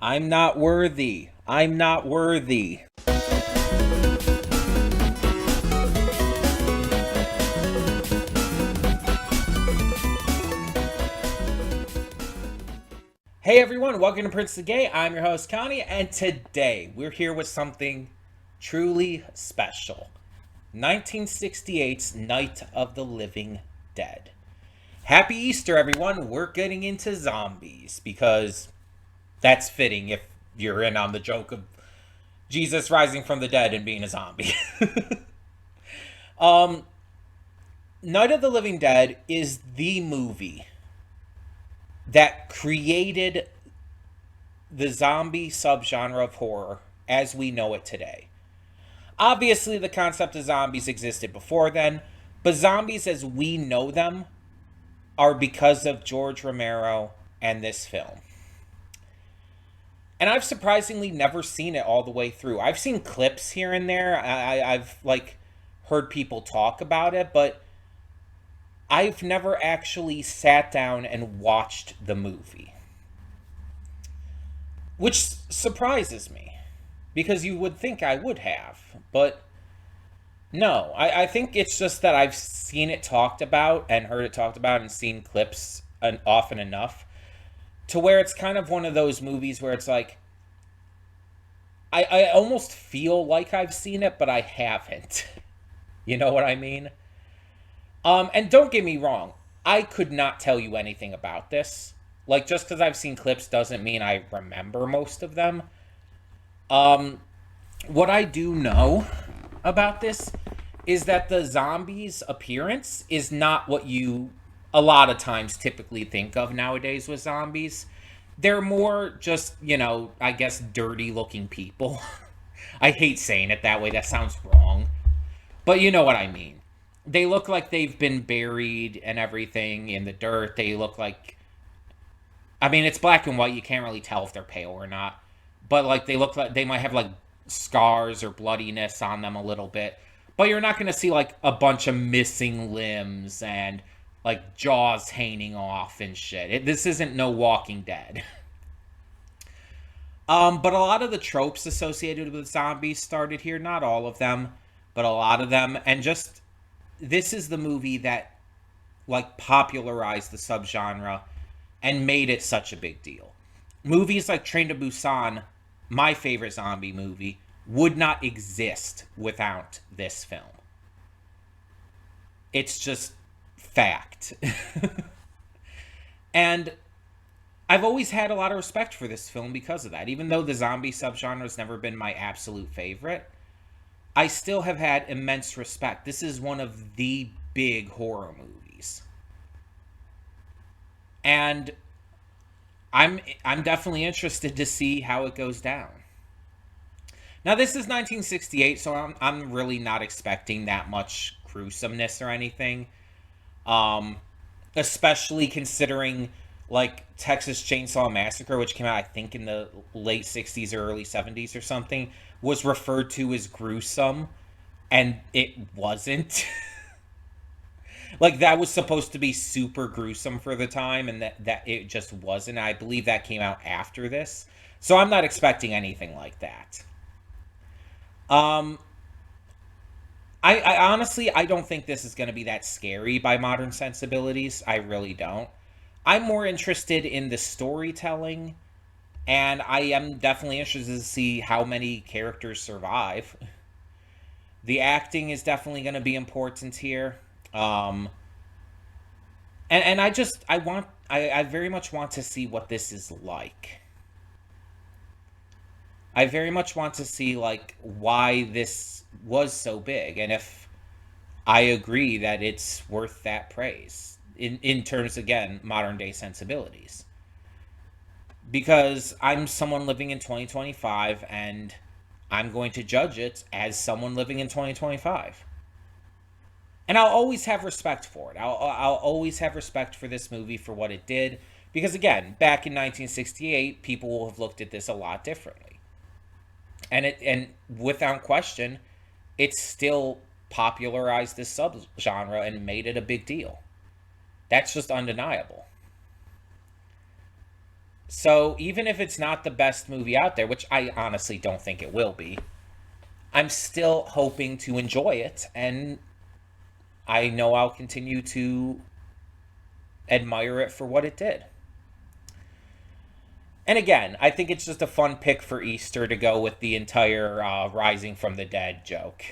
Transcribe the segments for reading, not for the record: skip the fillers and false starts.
I'm not worthy. I'm not worthy. Hey everyone, welcome to Prince the Gay. I'm your host Connie, and today we're here with something truly special. 1968's Night of the Living Dead. Happy Easter, everyone. We're getting into zombies because that's fitting if you're in on the joke of Jesus rising from the dead and being a zombie. um, Night of the Living Dead is the movie that created the zombie subgenre of horror as we know it today. Obviously, the concept of zombies existed before then, but zombies as we know them are because of George Romero and this film. And I've surprisingly never seen it all the way through. I've seen clips here and there. I've heard people talk about it, but I've never actually sat down and watched the movie, which surprises me because you would think I would have, but no. I think it's just that I've seen it talked about and heard it talked about and seen clips often enough to where it's kind of one of those movies where it's like, I almost feel like I've seen it, but I haven't. You know what I mean? And don't get me wrong, I could not tell you anything about this. Like, just because I've seen clips doesn't mean I remember most of them. Um, what I do know about this is that the zombies' appearance is not what you a lot of times typically think of nowadays with zombies. They're more just, I guess dirty looking people. I hate saying it that way, that sounds wrong. But you know what I mean. They look like they've been buried and everything in the dirt. They look like, I mean, it's black and white. You can't really tell if they're pale or not. But like they look like they might have like scars or bloodiness on them a little bit. But you're not going to see like a bunch of missing limbs and like jaws hanging off and shit. This isn't no Walking Dead. But a lot of the tropes associated with zombies started here. Not all of them, but a lot of them. And just this is the movie that like popularized the subgenre and made it such a big deal. Movies like Train to Busan, my favorite zombie movie, would not exist without this film. It's just fact. And I've always had a lot of respect for this film because of that. Even though the zombie subgenre has never been my absolute favorite, I still have had immense respect. This is one of the big horror movies. And I'm definitely interested to see how it goes down. Now this is 1968, so I'm really not expecting that much gruesomeness or anything. Um, Especially considering like Texas Chainsaw Massacre, which came out I think in the late 60s or early 70s or something, was referred to as gruesome, and it wasn't. Like that was supposed to be super gruesome for the time, and that it just wasn't. I believe that came out after this, so I'm not expecting anything like that. Um, I honestly I don't think this is going to be that scary by modern sensibilities. I really don't. I'm more interested in the storytelling, and I am definitely interested to see how many characters survive. The acting is definitely going to be important here. Um, and I very much want to see what this is like. I very much want to see like why this was so big and if I agree that it's worth that praise in terms again modern day sensibilities. Because I'm someone living in 2025 and I'm going to judge it as someone living in 2025. And I'll always have respect for it. I'll always have respect for this movie for what it did because again, back in 1968, people will have looked at this a lot differently. And without question, it still popularized this subgenre and made it a big deal. That's just undeniable. So even if it's not the best movie out there, which I honestly don't think it will be, I'm still hoping to enjoy it, and I know I'll continue to admire it for what it did. And again, I think it's just a fun pick for Easter to go with the entire Rising from the Dead joke.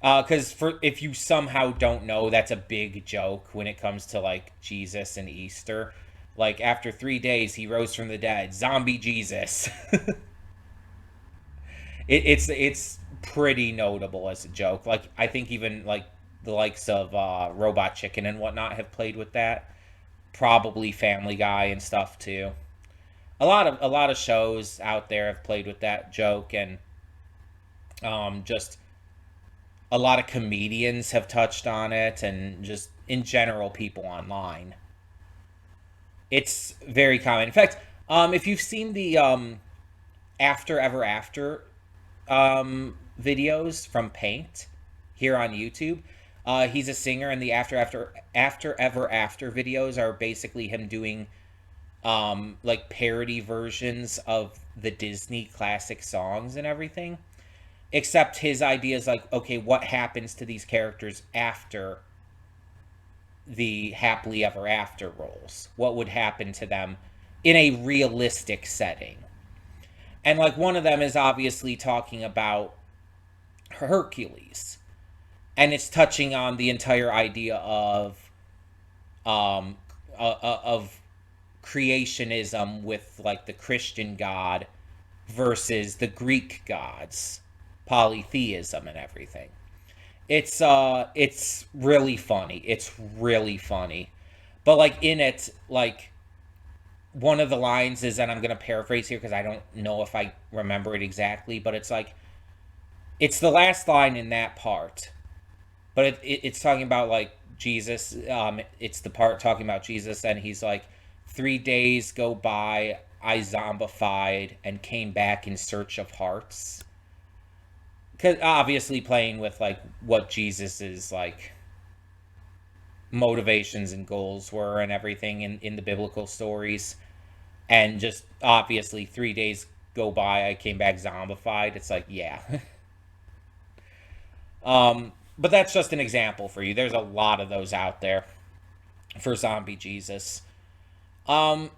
Because for if you somehow don't know, that's a big joke when it comes to like Jesus and Easter. Like after 3 days, he rose from the dead. Zombie Jesus. It's pretty notable as a joke. Like I think even like the likes of Robot Chicken and whatnot have played with that. Probably Family Guy and stuff too. A lot of shows out there have played with that joke, and just a lot of comedians have touched on it, and just in general people online. It's very common. In fact, if you've seen the After Ever After videos from Paint here on YouTube, he's a singer, and the After Ever After videos are basically him doing like parody versions of the Disney classic songs and everything. Except his idea is like, okay, what happens to these characters after the happily ever after roles? What would happen to them in a realistic setting? And like one of them is obviously talking about Hercules, and it's touching on the entire idea um of creationism with like the Christian God versus the Greek gods, polytheism and everything. It's really funny. It's really funny. But like in it, like one of the lines is, and I'm gonna paraphrase here because I don't know if I remember it exactly, but it's like it's the last line in that part, but it's talking about like Jesus. It's the part talking about Jesus, and he's like, 3 days go by, I zombified and came back in search of hearts. Because obviously playing with like what Jesus's like motivations and goals were and everything in the biblical stories, and just obviously 3 days go by, I came back zombified. It's like, yeah. But that's just an example for you. There's a lot of those out there for zombie Jesus. Um,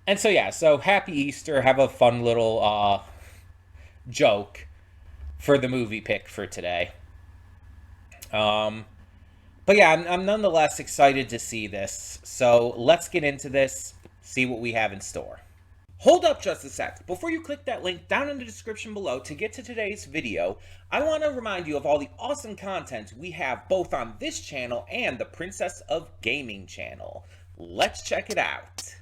and so yeah, so happy Easter. Have a fun little joke for the movie pick for today. Um, but yeah, I'm nonetheless excited to see this. So let's get into this, see what we have in store. Hold up just a sec. Before you click that link down in the description below to get to today's video, I want to remind you of all the awesome content we have both on this channel and the Princess of Gaming channel. Let's check it out.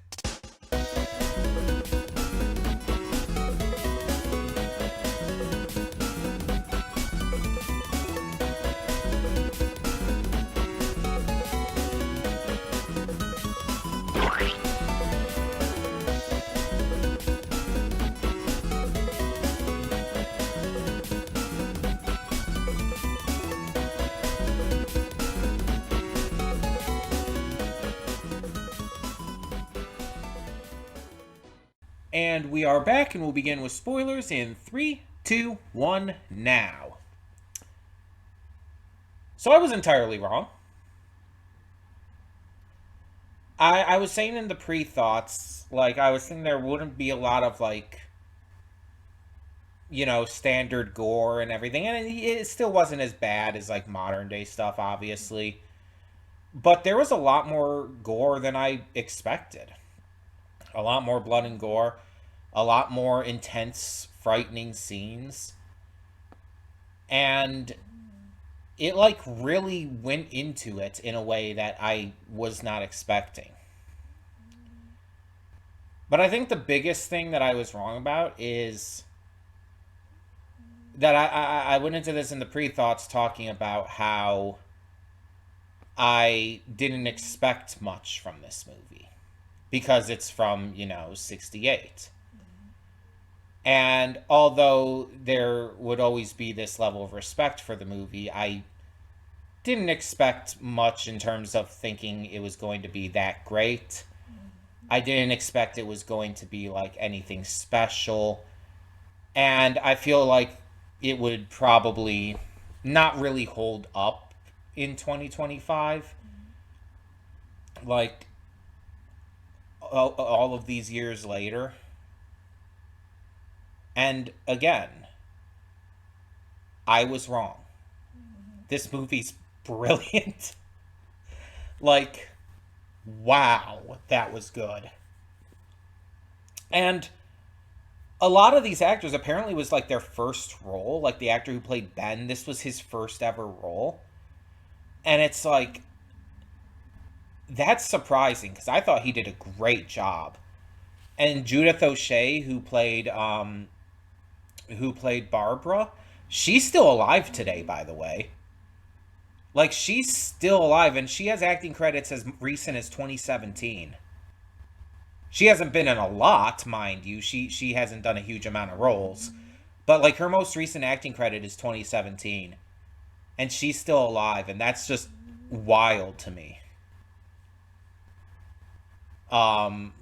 And we are back, and we'll begin with spoilers in 3, 2, 1, now. So I was entirely wrong. I was saying in the pre-thoughts, like, I was thinking there wouldn't be a lot of, like, standard gore and everything. And it still wasn't as bad as, like, modern day stuff, obviously. But there was a lot more gore than I expected. A lot more blood and gore, a lot more intense, frightening scenes. And it like really went into it in a way that I was not expecting. But I think the biggest thing that I was wrong about is that I went into this in the pre-thoughts talking about how I didn't expect much from this movie because it's from, 68. And although there would always be this level of respect for the movie, I didn't expect much in terms of thinking it was going to be that great. I didn't expect it was going to be like anything special. And I feel like it would probably not really hold up in 2025. Like all of these years later. And again, I was wrong. This movie's brilliant. Like, wow, that was good. And a lot of these actors apparently was like their first role. Like the actor who played Ben, this was his first ever role. And it's like, that's surprising because I thought he did a great job. And Judith O'Shea, who played Barbara, she's still alive today, by the way. Like she's still alive, and she has acting credits as recent as 2017. She hasn't been in a lot, mind you. She hasn't done a huge amount of roles, but like her most recent acting credit is 2017, and she's still alive, and that's just wild to me. Um,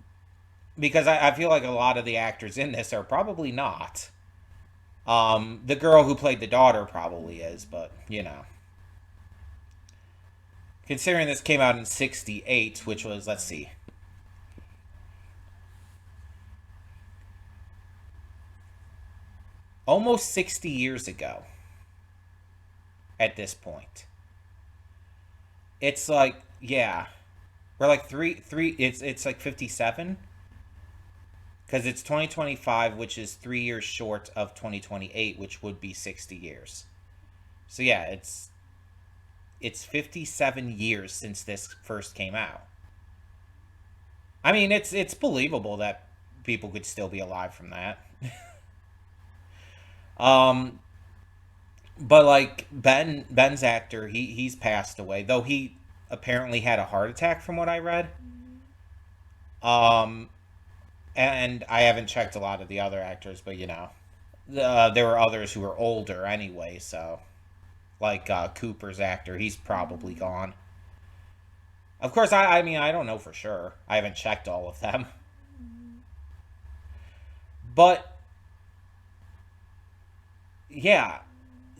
because I feel like a lot of the actors in this are probably not. The girl who played the daughter probably is, but you know, considering this came out in '68, which was, let's see, almost 60 years ago at this point. It's like, yeah, we're like three. It's like 57 because it's 2025, which is 3 years short of 2028, which would be 60 years. So yeah, it's 57 years since this first came out. I mean, it's believable that people could still be alive from that. Um, but like Ben's actor, he's passed away, though he apparently had a heart attack from what I read. Um, and I haven't checked a lot of the other actors, but you know, there were others who were older anyway. So like Cooper's actor, he's probably gone. Of course, I mean I don't know for sure. I haven't checked all of them, but yeah,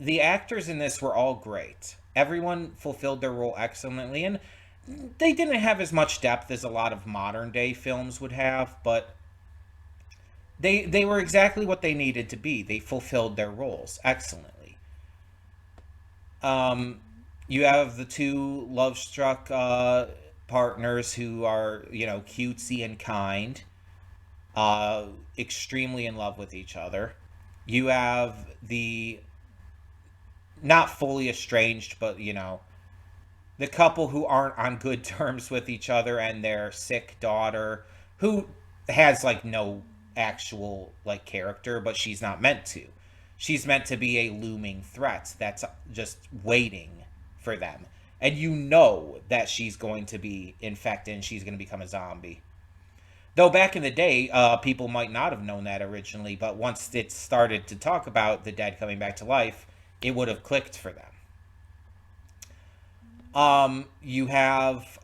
the actors in this were all great. Everyone fulfilled their role excellently, and they didn't have as much depth as a lot of modern day films would have, but they were exactly what they needed to be. They fulfilled their roles excellently. Um, you have the two love struck partners who are, you know, cutesy and kind, uh, extremely in love with each other. You have the not fully estranged, but you know, the couple who aren't on good terms with each other and their sick daughter who has like no actual like character, but she's not meant to. She's meant to be a looming threat that's just waiting for them. And you know that she's going to be infected and she's going to become a zombie. Though back in the day, people might not have known that originally, but once it started to talk about the dead coming back to life, it would have clicked for them. You have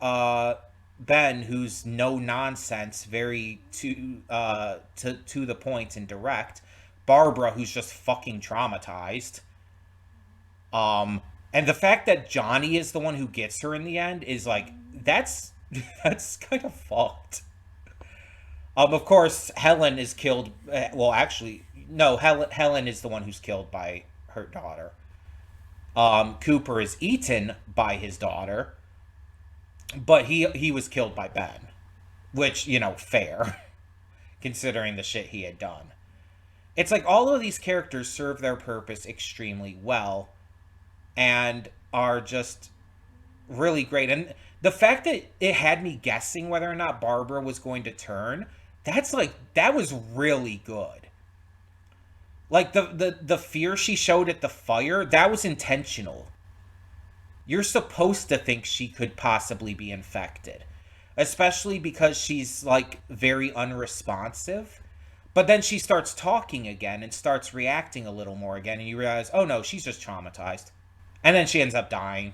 Ben, who's no nonsense, very to the point and direct. Barbara, who's just fucking traumatized. And the fact that Johnny is the one who gets her in the end is like that's that's kind of fucked. Of course, Helen is killed. Well, actually, no. Helen is the one who's killed by her daughter. Cooper is eaten by his daughter, but he was killed by Ben, which you know, fair, considering the shit he had done. It's like all of these characters serve their purpose extremely well, and are just really great. And the fact that it had me guessing whether or not Barbara was going to turn, that's like that was really good. Like the fear she showed at the fire, that was intentional. You're supposed to think she could possibly be infected, especially because she's like very unresponsive. But then she starts talking again and starts reacting a little more again, and you realize, oh no, she's just traumatized. And then she ends up dying.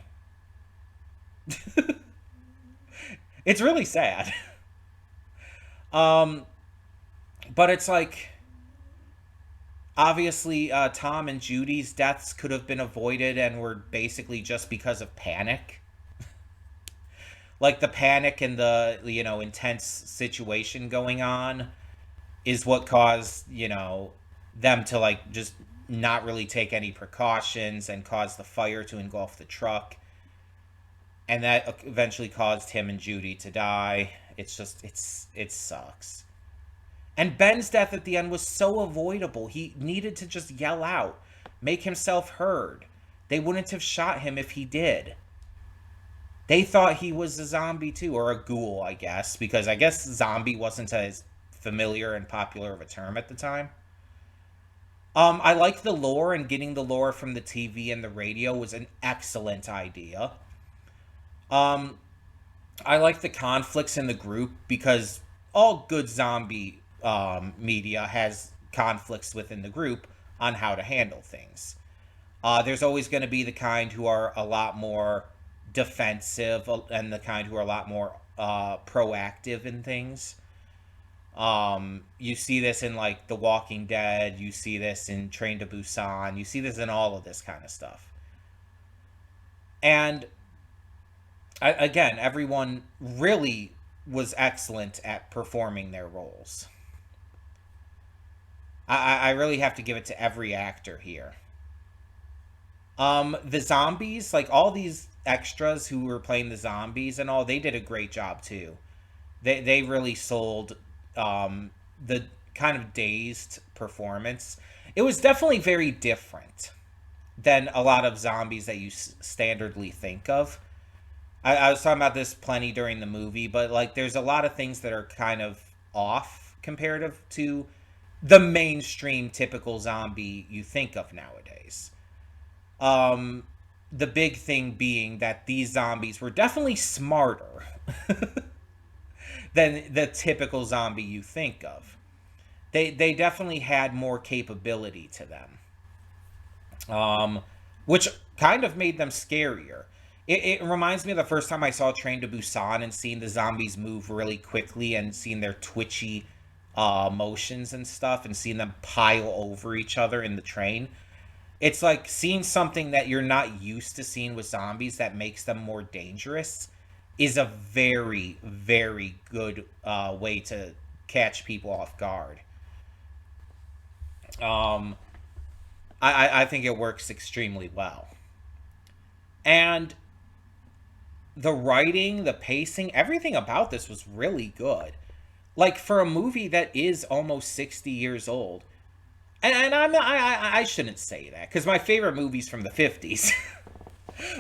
It's really sad. Um, but it's like, obviously, Tom and Judy's deaths could have been avoided and were basically just because of panic. Like the panic and the, intense situation going on is what caused, them to like just not really take any precautions and cause the fire to engulf the truck. And that eventually caused him and Judy to die. It's just, it sucks. And Ben's death at the end was so avoidable. He needed to just yell out, make himself heard. They wouldn't have shot him if he did. They thought he was a zombie too, or a ghoul, I guess, because I guess zombie wasn't as familiar and popular of a term at the time. I like the lore, and getting the lore from the TV and the radio was an excellent idea. Um, I like the conflicts in the group because all good zombie media has conflicts within the group on how to handle things. There's always going to be the kind who are a lot more defensive and the kind who are a lot more proactive in things. You see this in like The Walking Dead. You see this in Train to Busan. You see this in all of this kind of stuff. And again, everyone really was excellent at performing their roles. I really have to give it to every actor here. The zombies, like all these extras who were playing the zombies and all, they did a great job too. They really sold the kind of dazed performance. It was definitely very different than a lot of zombies that you standardly think of. I was talking about this plenty during the movie, but like there's a lot of things that are kind of off comparative to the mainstream typical zombie you think of nowadays. Um, the big thing being that these zombies were definitely smarter than the typical zombie you think of. They definitely had more capability to them, um, which kind of made them scarier. It reminds me of the first time I saw Train to Busan and seeing the zombies move really quickly and seeing their twitchy motions and stuff and seeing them pile over each other in the train. It's like seeing something that you're not used to seeing with zombies that makes them more dangerous is a very, very good way to catch people off guard. Um, I think it works extremely well. And the writing, the pacing, everything about this was really good. Like for a movie that is almost 60 years old. And I shouldn't say that because my favorite movie's from the 50s.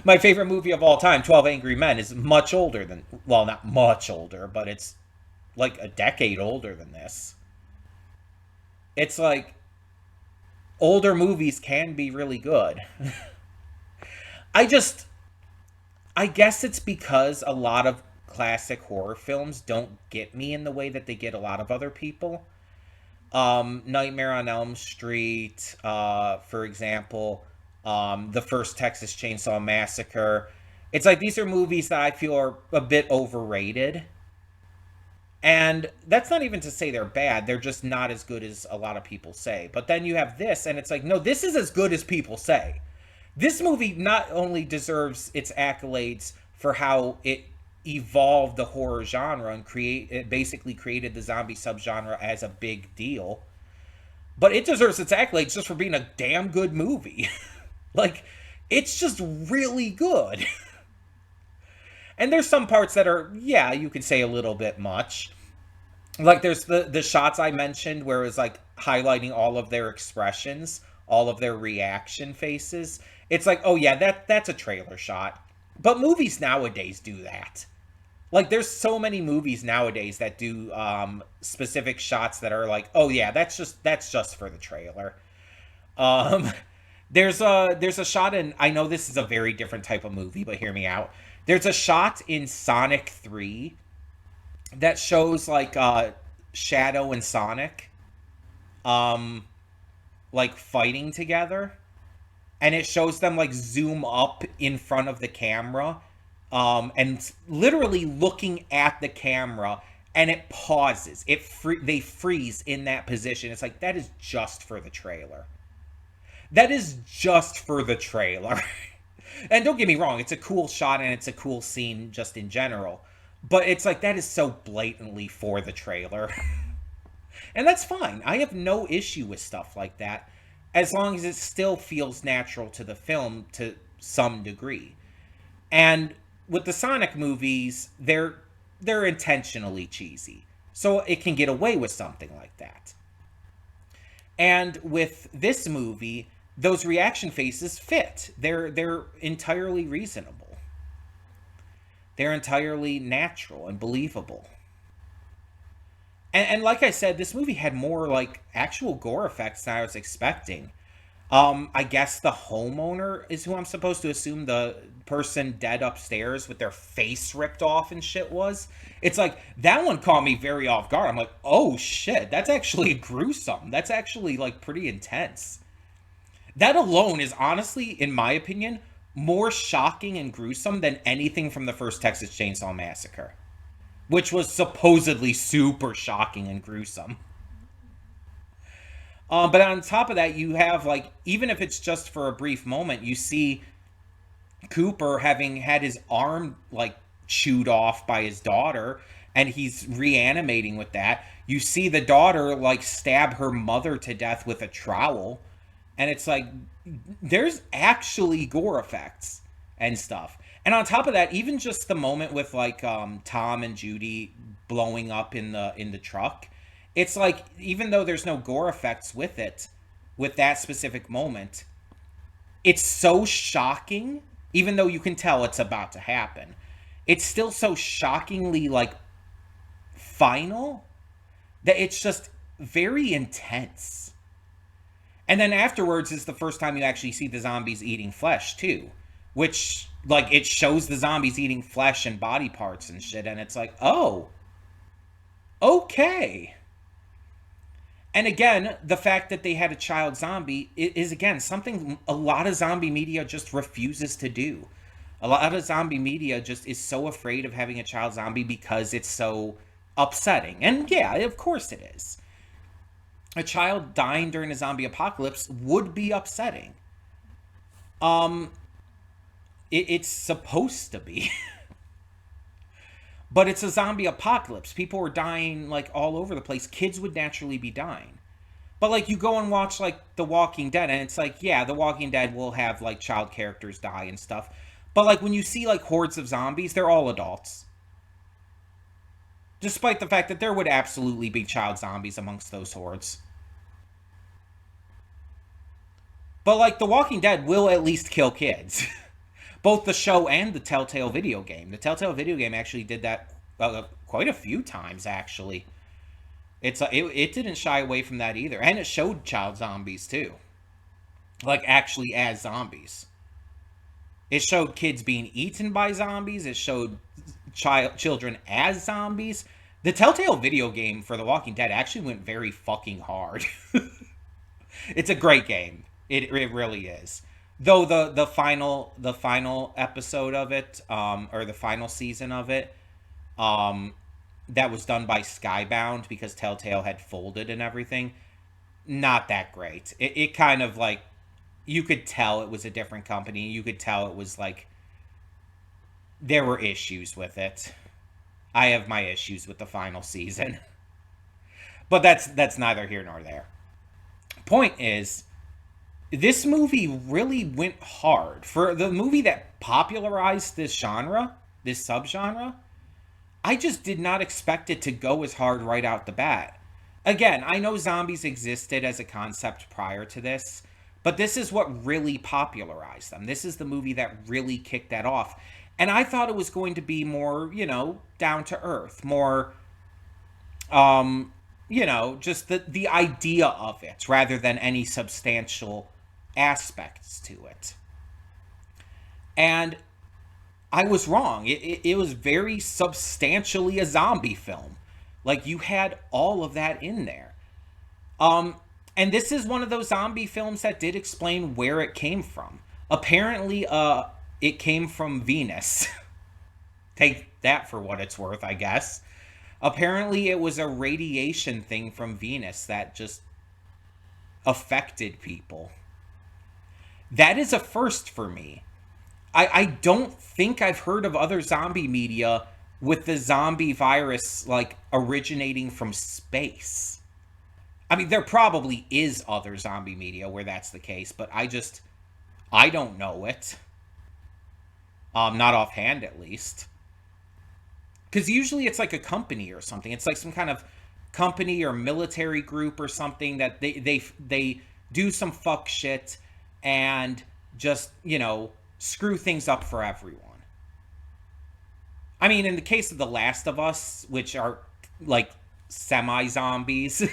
My favorite movie of all time, 12 Angry Men, is much older than, well, not much older, but it's like a decade older than this. It's like older movies can be really good. I just, I guess it's because a lot of classic horror films don't get me in the way that they get a lot of other people. Nightmare on Elm Street, for example, the first Texas Chainsaw Massacre. It's like these are movies that I feel are a bit overrated. And that's not even to say they're bad, they're just not as good as a lot of people say. But then you have this, and it's like, no, this is as good as people say. This movie not only deserves its accolades for how it evolved the horror genre and it basically created the zombie subgenre as a big deal, but it deserves its accolades just for being a damn good movie. Like, it's just really good. And there's some parts that are, yeah, you could say a little bit much. Like there's the shots I mentioned where it was like highlighting all of their expressions, all of their reaction faces. It's like, oh yeah, that's a trailer shot. But movies nowadays do that. Like there's so many movies nowadays that do specific shots that are like, oh yeah, that's just for the trailer. Um, there's a shot in, I know this is a very different type of movie, but hear me out. There's a shot in Sonic 3 that shows like Shadow and Sonic um like fighting together, and it shows them like zoom up in front of the camera and literally looking at the camera and it pauses. They freeze in that position. It's like, that is just for the trailer. That is just for the trailer. And don't get me wrong, it's a cool shot and it's a cool scene just in general. But it's like, that is so blatantly for the trailer. And that's fine. I have no issue with stuff like that, as long as it still feels natural to the film to some degree. And with the Sonic movies, they're intentionally cheesy. So it can get away with something like that. And with this movie, those reaction faces fit. They're entirely reasonable. They're entirely natural and believable. And like I said, this movie had more like actual gore effects than I was expecting. I guess the homeowner is who I'm supposed to assume the person dead upstairs with their face ripped off and shit was. It's like, that one caught me very off guard. I'm like, oh shit, that's actually gruesome. That's actually like pretty intense. That alone is honestly, in my opinion, more shocking and gruesome than anything from the first Texas Chainsaw Massacre, which was supposedly super shocking and gruesome. But on top of that, you have, like, even if it's just for a brief moment, you see Cooper having had his arm, like, chewed off by his daughter, and he's reanimating with that. You see the daughter, like, stab her mother to death with a trowel, and it's like, there's actually gore effects and stuff. And on top of that, even just the moment with, like, Tom and Judy blowing up in the truck, it's like, even though there's no gore effects with it, with that specific moment, it's so shocking, even though you can tell it's about to happen. It's still so shockingly, like, final, that it's just very intense. And then afterwards is the first time you actually see the zombies eating flesh, too. Which, like, it shows the zombies eating flesh and body parts and shit, and it's like, oh, okay. And again, the fact that they had a child zombie is, again, something a lot of zombie media just refuses to do. A lot of zombie media just is so afraid of having a child zombie because it's so upsetting. And yeah, of course it is. A child dying during a zombie apocalypse would be upsetting. It's supposed to be. But it's a zombie apocalypse. People are dying, like, all over the place. Kids would naturally be dying. But, like, you go and watch, like, The Walking Dead, and it's like, yeah, The Walking Dead will have, like, child characters die and stuff. But, like, when you see, like, hordes of zombies, they're all adults. Despite the fact that there would absolutely be child zombies amongst those hordes. But, like, The Walking Dead will at least kill kids. Both the show and the Telltale video game. The Telltale video game actually did that quite a few times, actually. It didn't shy away from that either. And it showed child zombies, too. Like, actually as zombies. It showed kids being eaten by zombies. It showed children as zombies. The Telltale video game for The Walking Dead actually went very fucking hard. It's a great game. It really is. Though the final episode of it, or the final season of it, that was done by Skybound because Telltale had folded and everything, not that great. It kind of, like, you could tell it was a different company. You could tell it was, like, there were issues with it. I have my issues with the final season. But that's neither here nor there. Point is, this movie really went hard. For the movie that popularized this genre, this subgenre, I just did not expect it to go as hard right out the bat. Again, I know zombies existed as a concept prior to this, but this is what really popularized them. This is the movie that really kicked that off. And I thought it was going to be more, down to earth, more, just the idea of it rather than any substantial aspects to it. And I was wrong. It was very substantially a zombie film. Like, you had all of that in there. And this is one of those zombie films that did explain where it came from. Apparently, it came from Venus. Take that for what it's worth, I guess. Apparently, it was a radiation thing from Venus that just affected people. That is a first for me. I don't think I've heard of other zombie media with the zombie virus like originating from space. I mean, there probably is other zombie media where that's the case, but I don't know it. Not offhand, at least. Because usually it's like a company or something. It's like some kind of company or military group or something that they do some fuck shit and just, screw things up for everyone. I mean, in the case of The Last of Us, which are like semi-zombies,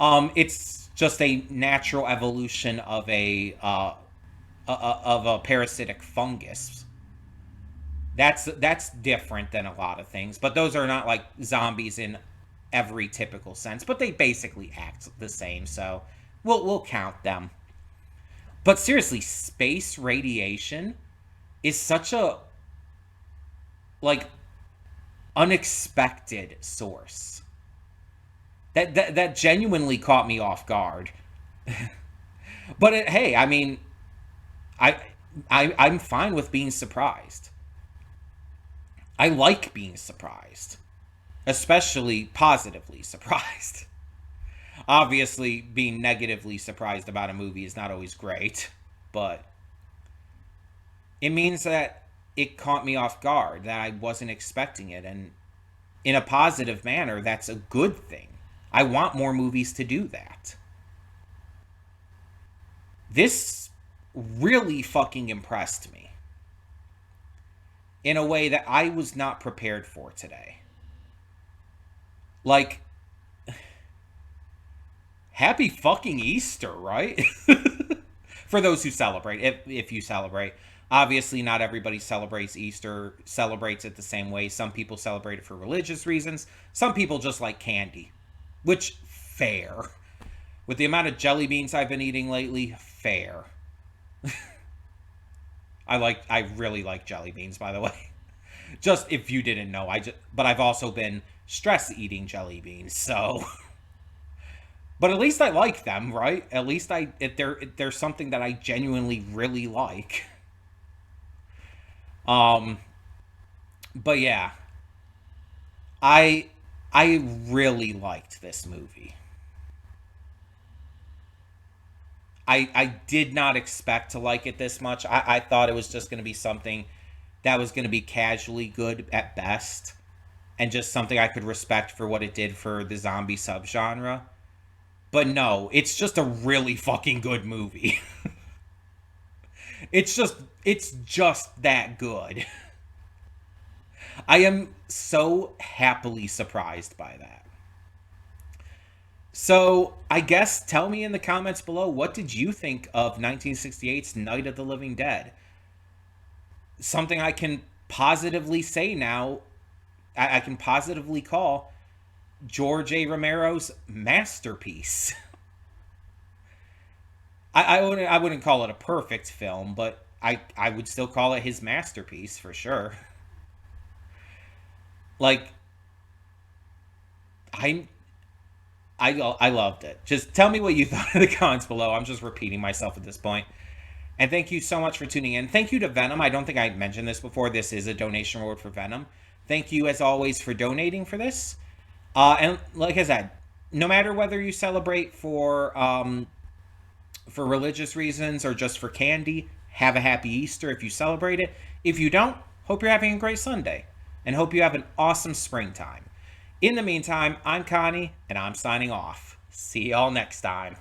it's just a natural evolution of a parasitic fungus. That's different than a lot of things, but those are not like zombies in every typical sense, but they basically act the same, so we'll count them. But seriously, space radiation is such a like unexpected source. That genuinely caught me off guard. But hey, I mean, I'm fine with being surprised. I like being surprised, especially positively surprised. Obviously, being negatively surprised about a movie is not always great, but it means that it caught me off guard, that I wasn't expecting it, and in a positive manner, that's a good thing. I want more movies to do that. This really fucking impressed me in a way that I was not prepared for today. Like, happy fucking Easter, right? For those who celebrate, if you celebrate. Obviously, not everybody celebrates Easter, celebrates it the same way. Some people celebrate it for religious reasons. Some people just like candy, which, fair. With the amount of jelly beans I've been eating lately, fair. I really like jelly beans, by the way. Just if you didn't know, but I've also been stress eating jelly beans, so. But at least I like them, right? At least they're something that I genuinely really like. But yeah, I really liked this movie. I did not expect to like it this much. I thought it was just going to be something that was going to be casually good at best, and just something I could respect for what it did for the zombie subgenre. But no, it's just a really fucking good movie. It's just that good. I am so happily surprised by that. So, I guess tell me in the comments below, what did you think of 1968's Night of the Living Dead? Something I can positively say now, I can positively call George A. Romero's masterpiece. I wouldn't call it a perfect film, but I would still call it his masterpiece for sure. Like, I loved it. Just tell me what you thought in the comments below. I'm just repeating myself at this point. And thank you so much for tuning in. Thank you to Venom. I don't think I mentioned this before. This is a donation reward for Venom. Thank you, as always, for donating for this. And like I said, no matter whether you celebrate for religious reasons or just for candy, have a happy Easter if you celebrate it. If you don't, hope you're having a great Sunday. And hope you have an awesome springtime. In the meantime, I'm Connie, and I'm signing off. See y'all next time.